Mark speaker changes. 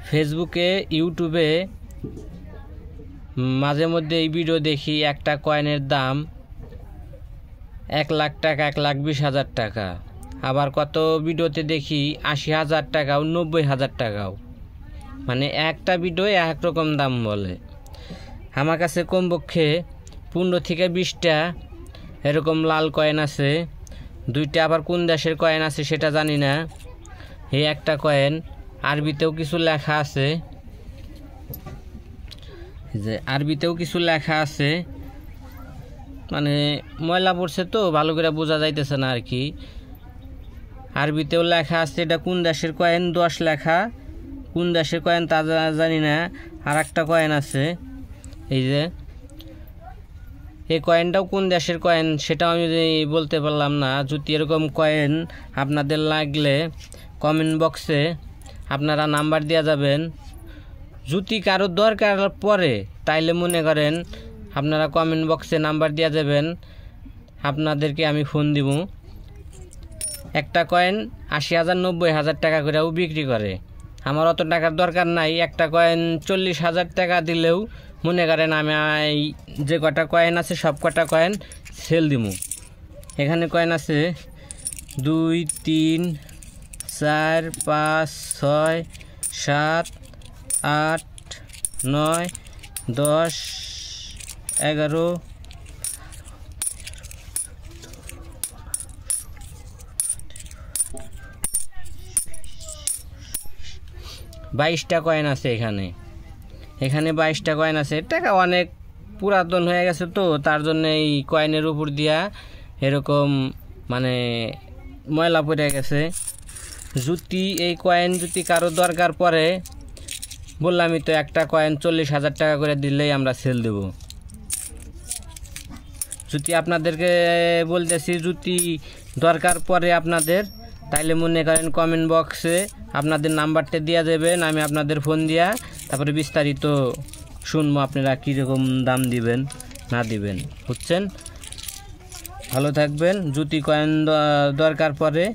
Speaker 1: ফেসবুকে ইউটিউবে মাঝে মধ্যে এই ভিডিও দেখি একটা কয়েনের দাম 1 লাখ টাকা, 1,20,000 টাকা। আবার কত ভিডিওতে দেখি 80,000 টাকাও, 90,000 টাকাও। মানে একটা ভিডিও এক রকম দাম বলে। আমার কাছে কমপক্ষে 15 থেকে 20টা এরকম লাল কয়েন আছে। 2টা আবার কোন দেশের কয়েন আছে সেটা জানি না। এই একটা কয়েন আরবিতেও কিছু লেখা আছে, যে আরবিতেও কিছু লেখা আছে, মানে ময়লা পড়ছে তো ভালো করে বোঝা যাইতেছে না আর কি। আরবিতেও লেখা আছে এটা কোন দেশের কয়েন, 10 লেখা। কোন দেশের কয়েন তা জানি না। আর একটা কয়েন আছে, এই যে এই কয়েনটাও কোন দেশের কয়েন সেটাও আমি বলতে পারলাম না। যদি এরকম কয়েন আপনাদের লাগলে কমেন্ট বক্সে আপনারা নাম্বার দেওয়া যাবেন। যদি কারো দরকার পড়ে তাইলে মনে করেন আপনারা কমেন্ট বক্সে নাম্বার দেওয়া যাবেন, আপনাদেরকে আমি ফোন দিব। একটা কয়েন 80,000 90,000 টাকা করেও বিক্রি করে। আমার অত টাকার দরকার নাই। একটা কয়েন 40,000 টাকা দিলেও মনে করেন আমি যে কটা কয়েন আছে সব কটা কয়েন সেল দিব। এখানে কয়েন আছে 2 3 4 5 6 7 8 9 10 11 22টা কয়েন আছে। এখানে 22টা কয়েন আছে। টাকা অনেক পুরাতন হয়ে গেছে তো তার জন্য এই কয়েনের উপর দিয়া এরকম মানে ময়লা পড়ে গেছে। যদি এই কয়েন যদি কারো দরকার পড়ে বললামই তো, একটা কয়েন 40,000 টাকা করে দিলেই আমরা সেল দেব। যদি আপনাদেরকে বলতেছি যদি দরকার পড়ে আপনাদের, তাইলে মনে করেন কমেন্ট বক্সে আপনাদের নাম্বারটা দেওয়া যাবেন। আমি আপনাদের ফোন দিয়া তারপরে বিস্তারিত শুনবো আপনারা কীরকম দাম দিবেন না দিবেন, বুঝছেন? ভালো থাকবেন। যদি কয়েন দরকার পড়ে